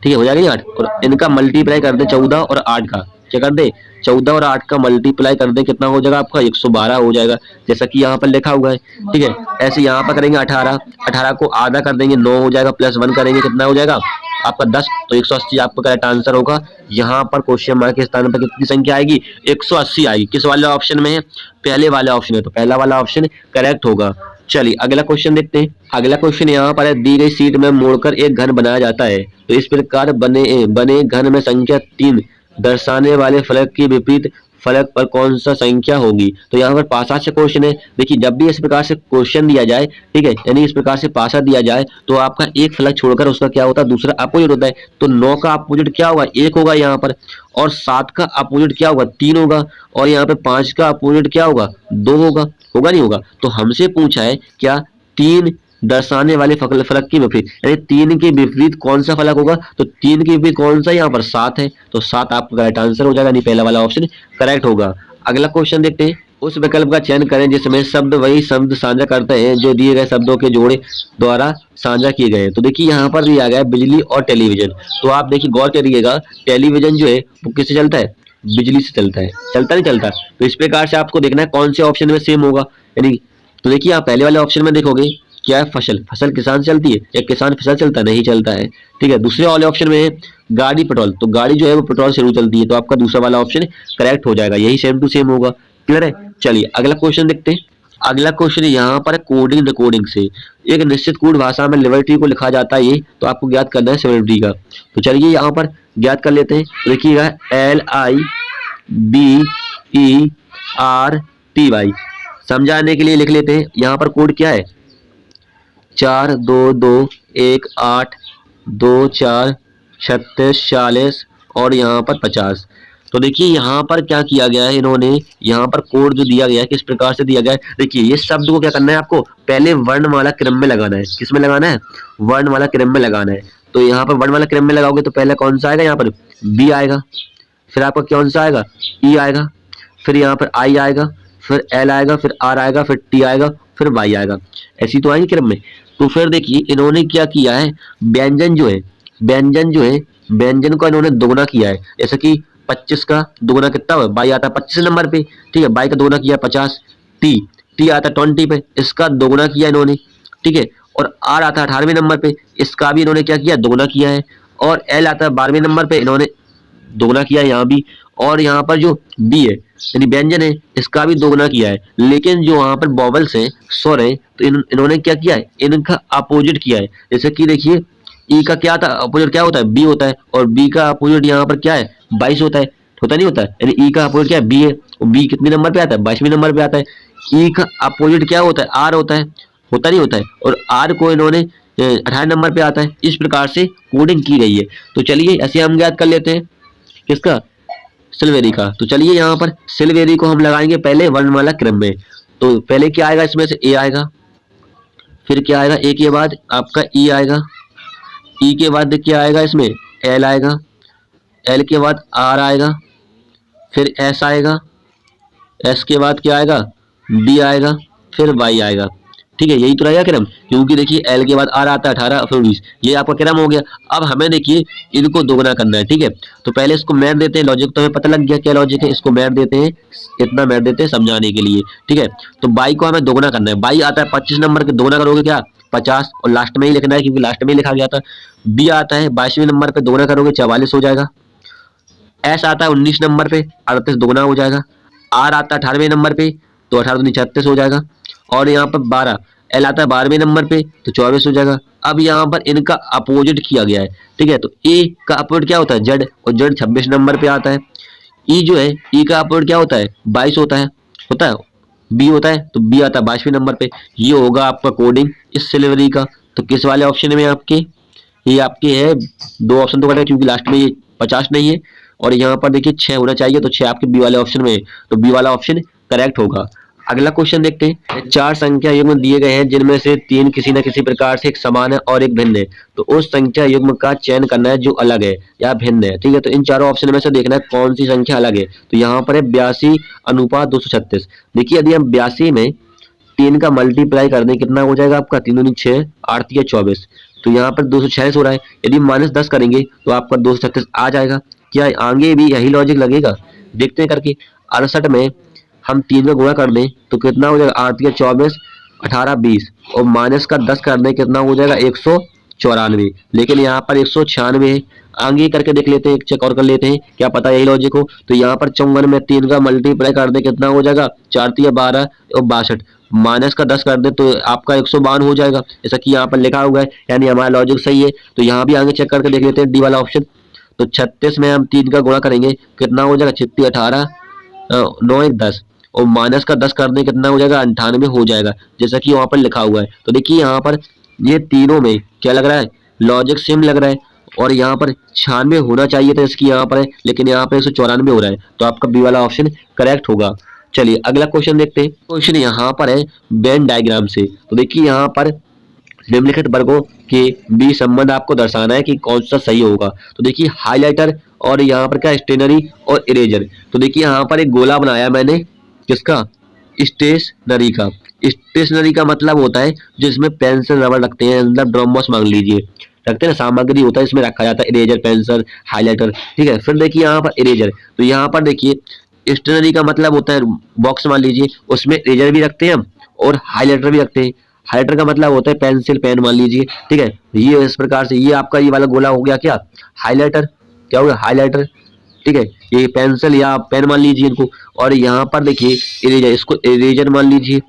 ठीक है, हो जाएगा 8, और इनका मल्टीप्लाई कर दें 14 और 8 का, क्या कर दें 14 और 8 का मल्टीप्लाई कर दें, कितना हो जाएगा आपका 112 हो जाएगा, जैसा कि यहाँ पर लिखा हुआ है। ठीक है, ऐसे यहाँ पर करेंगे 18 को आधा कर देंगे 9 हो जाएगा, प्लस 1 करेंगे कितना हो जाएगा आपका 10, तो 180 आपका करेक्ट आंसर होगा। यहाँ पर क्वेश्चन मार्क के स्थान पर कितनी संख्या आएगी 180 आएगी। किस वाले ऑप्शन में है, पहले वाले ऑप्शन है, तो पहला वाला ऑप्शन करेक्ट होगा। चलिए अगला क्वेश्चन देखते हैं। अगला क्वेश्चन यहाँ पर है, दी गई शीट में मोड़कर एक घन बनाया जाता है, तो इस प्रकार बने घन में संख्या 3 दर्शाने वाले फलक के विपरीत फलक पर कौन सा संख्या होगी। तो यहाँ पर पासा से क्वेश्चन है। देखिए जब भी इस प्रकार से क्वेश्चन दिया जाए, ठीक है, यानी इस प्रकार से पासा दिया जाए तो आपका एक फलक छोड़कर उसका क्या होता है दूसरा अपोजिट होता है। तो 9 का अपोजिट क्या होगा 1 होगा यहाँ पर, और 7 का अपोजिट क्या होगा 3 होगा, और यहाँ पे 5 का अपोजिट क्या होगा 2 होगा, होगा नहीं होगा। तो हमसे पूछा है क्या 3 दर्शाने वाले फलक के विपरीत, यानी 3 के विपरीत कौन सा फलक होगा, तो 3 के विपरीत कौन सा यहाँ पर 7 है, तो 7 आपका करेक्ट आंसर हो जाएगा, नहीं पहला वाला ऑप्शन करेक्ट होगा। अगला क्वेश्चन देखते हैं। उस विकल्प का चयन करें जिसमें शब्द वही शब्द साझा करते हैं जो दिए गए शब्दों के जोड़े द्वारा साझा किए गए हैं। तो देखिए यहाँ पर दिया गया है बिजली और टेलीविजन। तो आप देखिए गौर करिएगा, टेलीविजन जो है वो किससे चलता है, बिजली से चलता है, चलता नहीं चलता। तो इस प्रकार से आपको देखना है कौन से ऑप्शन में सेम होगा, यानी तो देखिए आप पहले वाले ऑप्शन में देखोगे क्या है, फसल किसान से चलती है या किसान फसल चलता है, नहीं चलता है। ठीक है, दूसरे वाले ऑप्शन में है गाड़ी पेट्रोल, तो गाड़ी जो है वो पेट्रोल से चलती है, तो आपका दूसरा वाला ऑप्शन करेक्ट हो जाएगा, यही सेम टू सेम होगा। क्लियर है। चलिए अगला क्वेश्चन देखते हैं। अगला क्वेश्चन यहाँ पर कोडिंग डिकोडिंग से एक निश्चित कोड भाषा में लिबर्टी को लिखा जाता है, ये तो आपको ज्ञात करना है लिबर्टी का। तो चलिए यहाँ पर ज्ञात कर लेते हैं। देखिएगा LIBERTY, समझाने के लिए लिख लेते हैं। यहाँ पर कोड क्या है 4221824246 और यहाँ पर 50। तो देखिए यहाँ पर क्या किया गया है, इन्होंने यहाँ पर कोड जो दिया गया है किस प्रकार से दिया गया है। देखिए ये शब्द को क्या करना है, आपको पहले वर्णमाला क्रम में लगाना है। किस में लगाना है, वर्णमाला क्रम में लगाना है। तो यहाँ पर वर्णमाला क्रम में लगाओगे तो पहले कौन सा आएगा, यहाँ पर बी आएगा, फिर आपका कौन सा आएगा ई आएगा, फिर यहाँ पर आई आएगा, फिर एल आएगा, फिर आर आएगा, फिर टी आएगा, फिर वाई आएगा। ऐसी तो आएगी क्रम में। तो फिर देखिए इन्होंने क्या किया है, व्यंजन जो है व्यंजन को इन्होंने दोगुना किया है। जैसे कि 25 का दोगुना कितना हुआ, बाई आता है 25 नंबर पे, ठीक है, बाई का दोगुना किया 50, टी आता है 20 पे, इसका दोगुना किया इन्होंने, ठीक है, और आर आता है 18वें नंबर पे, इसका भी इन्होंने क्या किया दोगुना किया है, और एल आता है 12वें नंबर पे, इन्होंने दोगुना किया है यहाँ भी, और यहाँ पर जो बी है यानी व्यंजन है इसका भी दोगुना किया है। लेकिन जो वहां पर बॉबल्स हैं स्वर है तो इन्होंने क्या किया है, इनका अपोजिट किया है। जैसे कि देखिए ई का क्या था अपोजिट, क्या होता है बी होता है, और बी का अपोजिट यहाँ पर क्या है 22 होता है, होता नहीं होता है, यानी ई का अपोजिट क्या है बी है, और बी कितने नंबर पे आता है 22वें नंबर पे आता है। ई का अपोजिट क्या होता है आर होता है, होता नहीं होता है, और आर को इन्होंने 18 नंबर पे आता है। इस प्रकार से कोडिंग की गई है। तो चलिए ऐसे हम ज्ञात कर लेते हैं किसका, सिल्वेरी का। तो चलिए यहाँ पर सिल्वेरी को हम लगाएंगे पहले वर्णमाला क्रम में। तो पहले क्या आएगा इसमें से ए आएगा, फिर क्या आएगा ए के बाद आपका ई आएगा, ई के बाद क्या आएगा इसमें एल आएगा, एल के बाद आर आएगा, फिर एस आएगा, एस के बाद क्या आएगा बी आएगा, फिर वाई आएगा। ठीक है, यही तो रहेगा क्रम, क्योंकि देखिए एल के बाद आर आता है 18 फिर 20, ये आपका क्रम हो गया। अब हमें देखिए इनको दोगुना करना है। ठीक है, तो पहले इसको मैट देते हैं, लॉजिक तो हमें पता लग गया क्या लॉजिक है, इसको मैट देते हैं, इतना मैट देते हैं समझाने के लिए। ठीक है, तो बाई को हमें दोगुना करना है। बाई आता है 25 नंबर के, दोगुना करोगे क्या 50, और लास्ट में ही लिखना है क्योंकि लास्ट में ही लिखा गया था। बी आता है 22वें नंबर पे, दोगुना करोगे 44 हो जाएगा। एस आता है 19 नंबर पे, 38 दोगुना हो जाएगा। आर आता है 18वें नंबर पे, तो 18 दूनी 36 हो जाएगा। और यहाँ पर 12, एल आता है 12वें नंबर पे, तो 24 हो जाएगा। अब यहाँ पर इनका अपोजिट किया गया है। ठीक है, तो ए का अपोजिट क्या होता है जेड, और जेड 26 नंबर पे आता है। ई जो है ई का अपोजिट क्या होता है 22 होता है, बी होता है, तो बी आता है 22वें नंबर पे। ये होगा आपका कोडिंग इस सिल्वरी का। तो किस वाले ऑप्शन में आपके ये आपके है, दो ऑप्शन तो कटेगा क्योंकि लास्ट में ये 50 नहीं है, और यहाँ पर देखिए 6 होना चाहिए, तो 6 आपके बी वाले ऑप्शन में है, तो बी वाला ऑप्शन करेक्ट होगा। अगला क्वेश्चन देखते हैं। 4 संख्या युग्म दिए गए हैं जिनमें से 3 किसी न किसी प्रकार से एक समान है और एक भिन्न है, तो उस संख्या युग्म का चयन करना है जो अलग है या भिन्न है। ठीक है, तो इन चारों ऑप्शन में से देखना है कौन सी संख्या अलग है। तो यहाँ पर है 82 अनुपात 236। देखिए यदि हम 82 में 3 का मल्टीप्लाई कर दें कितना हो जाएगा आपका, 3 दूनी 6, 8 या 24, तो यहाँ पर 246 हो रहा है। यदि -10 करेंगे तो आपका 236 आ जाएगा। क्या आगे भी यही लॉजिक लगेगा, देखते हैं करके। 68 में हम 3 का गुणा कर दें तो कितना हो जाएगा, 8 या 24, 18 20, और माइनस का 10 कर दें कितना हो जाएगा 194, लेकिन यहाँ पर 196 है। आगे करके देख लेते हैं, एक चेक और कर लेते हैं, क्या पता यही लॉजिक हो। तो यहाँ पर 54 में 3 का मल्टीप्लाई कर दें कितना हो जाएगा, 4 या 12 और 62, माइनस का 10 कर दे तो आपका 152 हो जाएगा, जैसा कि यहाँ पर लिखा हुआ है, यानी हमारा लॉजिक सही है। तो यहाँ भी आगे चेक करके देख लेते हैं डी वाला ऑप्शन। तो 36 में हम 3 का गुणा करेंगे कितना हो जाएगा, 36 18 9 1 10, और माइनस का 10 कर दें कितना हो जाएगा, 98 हो जाएगा, जैसा कि वहां पर लिखा हुआ है। तो देखिए यहाँ पर ये तीनों में क्या लग रहा है, लॉजिक सेम लग रहा है, और यहाँ पर 96 होना चाहिए था इसकी यहाँ पर है, लेकिन यहाँ पर 194 हो रहा है, तो आपका बी वाला ऑप्शन करेक्ट होगा। चलिए अगला क्वेश्चन देखते हैं। क्वेश्चन यहाँ पर है वेन डायग्राम से। तो देखिए यहाँ पर निम्नलिखित वर्गों के बीच संबंध आपको दर्शाना है कि कौन सा सही होगा। तो देखिए हाइलाइटर और यहाँ पर क्या स्टेशनरी और इरेजर। तो देखिए यहाँ पर एक गोला बनाया मैंने, किसका, स्टेशनरी का। स्टेशनरी का मतलब होता है जिसमें पेंसिल रबड़ रखते हैं, मतलब ड्रॉप बॉक्स मान लीजिए, रखते हैं ना, सामग्री होता है इसमें रखा जाता है, इरेजर पेंसिल हाइलाइटर। ठीक है, फिर देखिए यहाँ पर इरेजर। तो यहाँ पर देखिए स्टेशनरी का मतलब होता है बॉक्स मान लीजिए, उसमें इरेजर भी रखते हैं हम और हाइलाइटर भी रखते हैं। हाइलाइटर का मतलब होता है पेंसिल पेन मान लीजिए। ठीक है, ये इस प्रकार से, ये आपका ये वाला गोला हो गया क्या, हाइलाइटर, क्या हो गया हाइलाइटर। ठीक है, ये पेंसिल या पेन मान लीजिए इनको, और यहाँ पर देखिए इरेजर, इसको इरेजर मान लीजिए,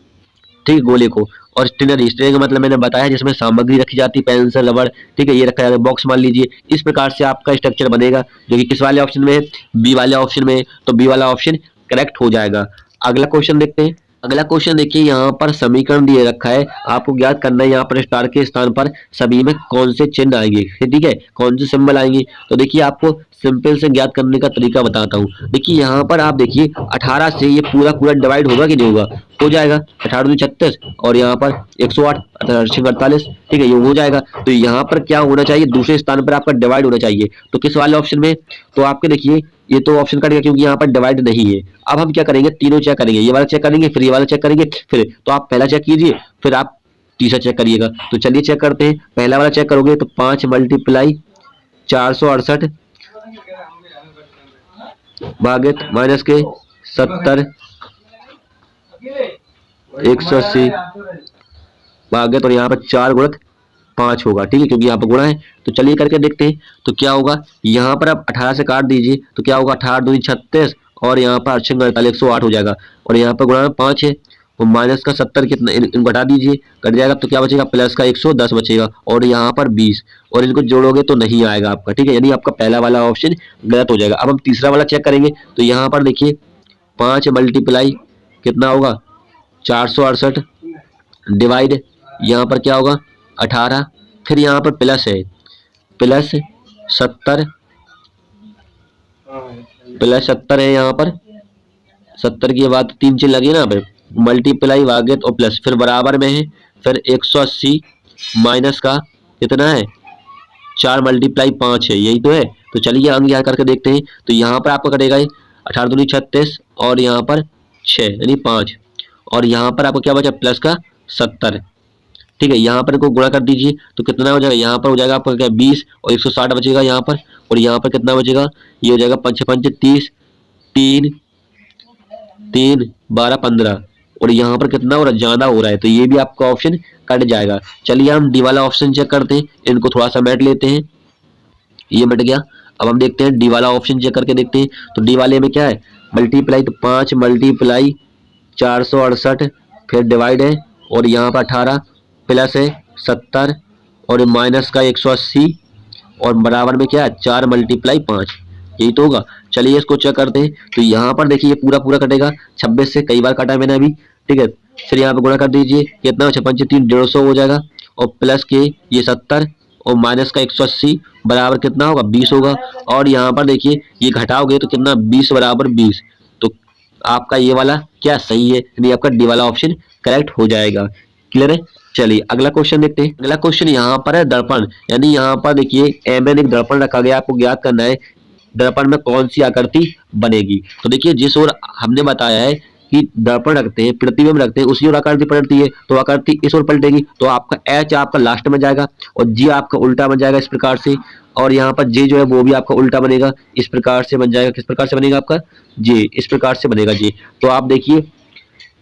ठीक, गोले को। और स्टेशनरी, स्टेशनरी का मतलब मैंने बताया जिसमें सामग्री रखी जाती है, पेंसिल रबड़, ठीक है, ये रखा जाता है, बॉक्स मान लीजिए। इस प्रकार से आपका स्ट्रक्चर बनेगा, जो कि किस वाले ऑप्शन में है, बी वाले ऑप्शन में है, तो बी वाला ऑप्शन करेक्ट हो जाएगा। अगला क्वेश्चन देखते हैं। अगला क्वेश्चन देखिए, यहाँ पर समीकरण दिए रखा है, आपको ज्ञात करना है यहाँ पर स्टार के स्थान पर सभी में कौन से चिन्ह आएंगे, ठीक है, कौन से सिंबल आएंगे। तो देखिए आपको सिंपल से ज्ञात करने का तरीका बताता हूँ। देखिए यहाँ पर आप देखिए 18 से ये पूरा पूरा डिवाइड होगा कि नहीं होगा, हो जाएगा, 18 36, और यहाँ पर 108 48, ठीक है, ये हो जाएगा। तो यहाँ पर क्या होना चाहिए, दूसरे स्थान पर आपका डिवाइड होना चाहिए, तो किस वाले ऑप्शन में, तो आपके देखिए ये तो ऑप्शन कट गया क्योंकि यहाँ पर डिवाइड नहीं है। अब हम क्या करेंगे, तीनों चेक करेंगे, ये वाला चेक करेंगे, फिर ये वाला चेक करेंगे, फिर तो आप पहला चेक कीजिए, फिर आप तीसरा चेक करिएगा। तो चलिए चेक करते हैं। पहला वाला चेक करोगे तो 5 मल्टीप्लाई 468 भागित माइनस के 70 180 भागित, और यहाँ पर 4 गुणक 5 होगा, ठीक है, क्योंकि यहाँ पर गुणा है। तो चलिए करके देखते हैं तो क्या होगा। यहाँ पर आप 18 से काट दीजिए तो क्या होगा, 18 दूनी 36, और यहाँ पर 108 हो जाएगा, और यहाँ पर गुणा 5 है, और माइनस का 70 कितना, इनको घटा दीजिए, कट जाएगा, तो क्या बचेगा, प्लस का 110 बचेगा, और यहाँ पर 20, और इनको जोड़ोगे तो नहीं आएगा आपका, ठीक है, यानी आपका पहला वाला ऑप्शन गलत हो जाएगा। अब हम तीसरा वाला चेक करेंगे। तो यहाँ पर देखिए 5 मल्टीप्लाई कितना होगा 468 डिवाइड, यहाँ पर क्या होगा 18, फिर यहाँ पर प्लस है, प्लस 70, प्लस 70 है, यहाँ पर 70 के बाद 3 चिन्ह लगे ना, पे मल्टीप्लाई भागित और प्लस, फिर बराबर में है, फिर 180 माइनस का कितना है 4 मल्टीप्लाई 5 है, यही तो है। तो चलिए आगे यहाँ करके देखते हैं। तो यहाँ पर आपका कटेगा 18 दूनी 36, और यहाँ पर 6 यानी 5, और यहाँ पर आपको क्या बचा प्लस का 70, ठीक है, यहाँ पर इनको गुणा कर दीजिए तो कितना हो जाएगा, यहाँ पर हो जाएगा आपका क्या 20, और 160 बचेगा यहाँ पर, और यहाँ पर कितना बचेगा, ये हो जाएगा 5 5 30, 3 3 12 15, और यहाँ पर कितना हो रहा है, ज्यादा हो रहा है, तो ये भी आपका ऑप्शन कट जाएगा। चलिए हम डी वाला ऑप्शन चेक करते हैं, इनको थोड़ा सा मैट लेते हैं, ये मिट गया। अब हम देखते हैं डी वाला ऑप्शन चेक करके देखते हैं। तो डी वाले में क्या है, मल्टीप्लाई, तो 5 मल्टीप्लाई 468, फिर डिवाइड है, और यहाँ पर 18 प्लस है 70, और माइनस का 180, और बराबर में क्या है 4 मल्टीप्लाई 5, यही तो होगा। चलिए इसको चेक करते हैं। तो यहाँ पर देखिए ये पूरा पूरा कटेगा, 26 से कई बार काटा है मैंने अभी, ठीक है, फिर यहाँ पे गुणा कर दीजिए, कितना 56 3 150 हो जाएगा, और प्लस के ये 70, और माइनस का 180 बराबर कितना होगा 20 होगा। और यहाँ पर देखिए ये घटाओगे तो कितना 20 बराबर 20। तो आपका ये वाला क्या सही है, यानी आपका डी वाला ऑप्शन करेक्ट हो जाएगा। क्लियर है। चलिए अगला क्वेश्चन देखते हैं। अगला क्वेश्चन यहाँ पर है दर्पण, यानी यहाँ पर देखिए एमएन एक दर्पण रखा गया, आपको ज्ञात करना है दर्पण में कौन सी आकृति बनेगी। तो देखिए जिस ओर हमने बताया है कि दर्पण रखते हैं, प्रतिबिंब रखते हैं, उसी ओर आकृति पलटती है, तो आकृति इस ओर पलटेगी। तो आपका एच आपका लास्ट में जाएगा और जी आपका उल्टा बन जाएगा इस प्रकार से, और यहाँ पर जे जो है वो भी आपका उल्टा बनेगा, इस प्रकार से बन जाएगा। किस प्रकार से बनेगा आपका जे, इस प्रकार से बनेगा जे। तो आप देखिए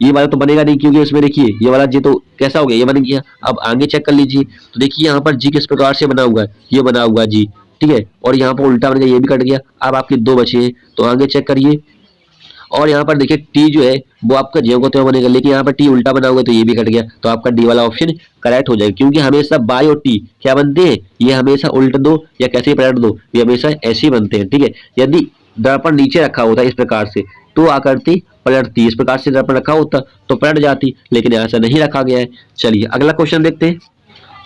ये वाला तो बनेगा नहीं, क्योंकि इसमें देखिए ये वाला जी तो कैसा हो गया, ये बन गया। अब आगे चेक कर लीजिए, तो देखिए यहाँ पर जी किस प्रकार से बना हुआ है, ये बना हुआ है जी, ठीक है, और यहाँ पर उल्टा बन गया, ये भी कट गया। अब आपके दो बचे हैं, तो आगे चेक करिए। और यहाँ पर देखिए टी जो है वो आपका ज्यों को त्यों बनेगा, लेकिन यहाँ पर टी उल्टा बना हुआ है, तो ये भी कट गया। तो आपका डी वाला ऑप्शन करेक्ट हो जाएगा, क्योंकि हमेशा बाई और टी क्या बनते हैं, ये हमेशा उल्ट दो या कैसे पलट दो, ये हमेशा ऐसे ही बनते हैं, ठीक है। यदि दर्पण नीचे रखा होता है इस प्रकार से तो आकृति पलटती, इस प्रकार से दर्पण रखा होता तो पलट जाती, लेकिन ऐसा नहीं रखा गया है। चलिए अगला क्वेश्चन देखते हैं।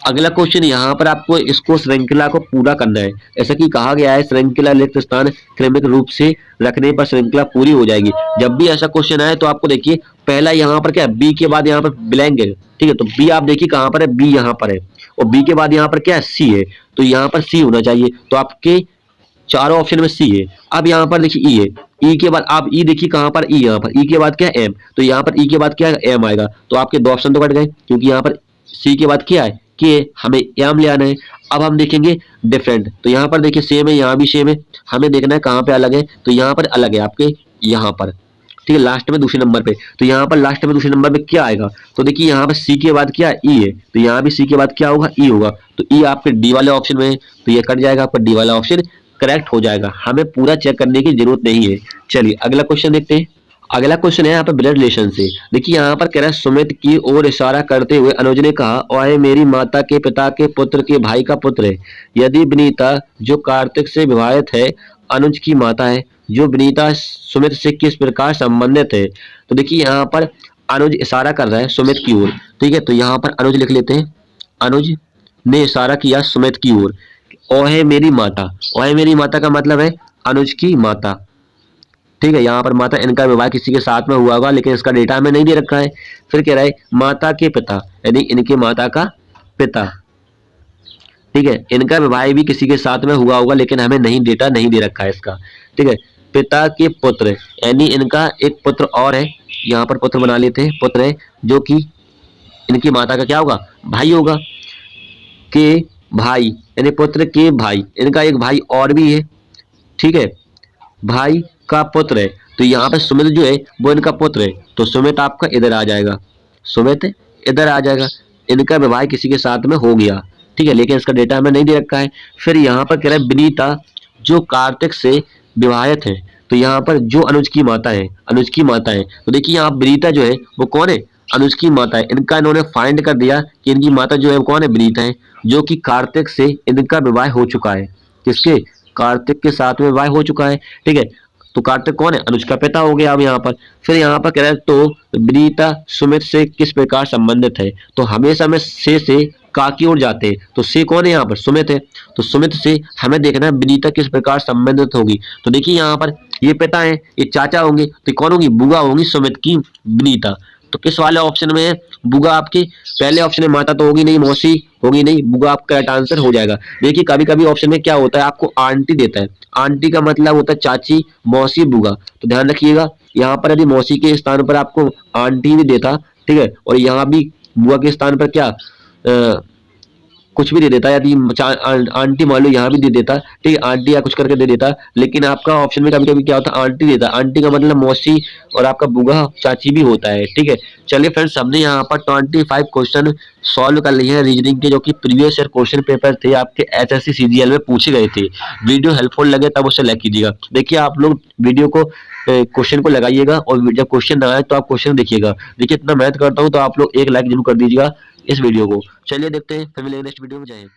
अगला क्वेश्चन यहाँ पर आपको इसको श्रृंखला को पूरा करना है। ऐसा कि कहा गया है श्रृंखला रिक्त स्थान क्रमिक रूप से रखने पर श्रृंखला पूरी हो जाएगी। जब भी ऐसा क्वेश्चन आए तो आपको देखिए पहला यहाँ पर क्या है, बी के बाद यहाँ पर ब्लैंक है, ठीक है। तो बी आप देखिए कहाँ पर है, बी यहाँ पर है, और बी के बाद यहाँ पर क्या है, सी है, तो यहाँ पर सी होना चाहिए। तो आपके चारों ऑप्शन में सी है। अब यहाँ पर देखिए ई है, ई के बाद आप ई देखिए कहाँ पर, ई यहाँ पर, ई के बाद क्या है एम, तो यहाँ पर ई के बाद क्या है एम आएगा। तो आपके दो ऑप्शन तो कट गए, क्योंकि यहाँ पर सी के बाद क्या है के, हमें एम ले आना है। अब हम देखेंगे डिफरेंट, तो यहाँ पर देखिए सेम है, यहाँ भी सेम है, हमें देखना है कहाँ पे अलग है, तो यहाँ पर अलग है आपके यहाँ पर, ठीक है, लास्ट में दूसरे नंबर पे। तो यहाँ पर लास्ट में दूसरे नंबर पे क्या आएगा, तो देखिए यहाँ पर सी के बाद क्या ई है, तो यहाँ भी सी के बाद क्या होगा, ई होगा। तो ई आपके डी वाले ऑप्शन में है, तो ये कट जाएगा, आपका डी वाला ऑप्शन करेक्ट हो जाएगा। हमें पूरा चेक करने की जरूरत नहीं है। चलिए अगला क्वेश्चन देखते हैं। अगला क्वेश्चन है यहाँ पर ब्लड रिलेशन से। देखिए यहाँ पर कह रहा है सुमित की ओर इशारा करते हुए अनुज ने कहा, ओए मेरी माता के पिता के पुत्र के भाई का पुत्र है। यदि विनीता जो कार्तिक से विवाहित है अनुज की माता है, जो विनीता सुमित से किस प्रकार संबंधित है। तो देखिए यहाँ पर अनुज इशारा कर रहा है सुमित की ओर, ठीक है, तो यहाँ पर अनुज लिख लेते हैं। अनुज ने इशारा किया सुमित की ओर, ओहे मेरी माता। ओहे मेरी माता का मतलब है अनुज की माता, ठीक है। यहाँ पर माता, इनका विवाह किसी के साथ में हुआ होगा, लेकिन इसका डेटा हमें नहीं दे रखा है। फिर कह रहा है माता के पिता, यानी इनके माता का पिता, ठीक है, इनका विवाह भी किसी के साथ में हुआ होगा, लेकिन हमें नहीं डेटा नहीं दे रखा है इसका, ठीक है। पिता के पुत्र, यानी इनका एक पुत्र और है, यहाँ पर पुत्र बना लेते हैं, पुत्र है जो कि इनकी माता का क्या होगा, भाई होगा। के भाई यानी पुत्र के भाई, इनका एक भाई और भी है, ठीक है, भाई का पुत्र है। तो यहाँ पे सुमित जो है वो इनका पुत्र है, तो सुमित आपका इधर आ जाएगा, सुमित इधर आ जाएगा। इनका विवाह किसी के साथ में हो गया, ठीक है, लेकिन इसका डेटा हमें नहीं दे रखा है। फिर यहाँ पर कह रहा है विनीता जो कार्तिक से विवाहित है, तो यहाँ पर जो अनुज की माता है, अनुज की माता है, तो देखिए यहाँ विनीता जो है वो कौन है, अनुज की माता है। इनका इन्होंने फाइंड कर दिया कि इनकी माता जो है वो कौन है, विनीता है, जो कि कार्तिक से इनका विवाह हो चुका है। किसके, कार्तिक के साथ में विवाह हो चुका है, ठीक है। तो कार्तिक कौन है, अनुज का पिता हो गया। अब यहाँ पर फिर यहाँ पर कह रहा है तो विनीता सुमित से किस प्रकार संबंधित है, तो हमेशा में से का की ओर जाते हैं, तो से कौन है यहाँ पर, सुमित है। तो सुमित से हमें देखना है विनीता किस प्रकार संबंधित होगी। तो देखिए यहाँ पर ये पिता है, ये चाचा होंगे, तो कौन होगी, बुआ होंगी सुमित की विनीता। तो किस वाले ऑप्शन में है, बुआ आपके पहले ऑप्शन में, माता तो होगी नहीं, मौसी होगी नहीं, बुआ आपका करेक्ट आंसर हो जाएगा। देखिए कभी कभी ऑप्शन में क्या होता है, आपको आंटी देता है, आंटी का मतलब होता है चाची, मौसी, बुआ। तो ध्यान रखिएगा यहाँ पर यदि मौसी के स्थान पर आपको आंटी भी देता, ठीक है, और यहाँ भी बुआ के स्थान पर क्या कुछ भी दे देता, यदि आंटी मान लो यहाँ भी दे देता, ठीक है, आंटी या कुछ करके दे देता, लेकिन आपका ऑप्शन में कभी कभी क्या होता है, आंटी देता। आंटी का मतलब मौसी और आपका बुआ चाची भी होता है, ठीक है। चलिए फ्रेंड्स, हमने यहाँ पर 25 क्वेश्चन सॉल्व कर लिए हैं रीजनिंग के, जो कि प्रीवियस ईयर क्वेश्चन पेपर थे आपके एसएससी सीजीएल में पूछे गए थे। वीडियो हेल्पफुल लगे तब उसे लाइक कीजिएगा। देखिए आप लोग वीडियो को क्वेश्चन को लगाइएगा, और जब क्वेश्चन ना आए तो आप क्वेश्चन देखिएगा। देखिए इतना मेहनत करता हूँ, तो आप लोग एक लाइक जरूर कर दीजिएगा इस वीडियो को। चलिए देखते हैं, फिर मिलेंगे नेक्स्ट वीडियो में। जय हिंद।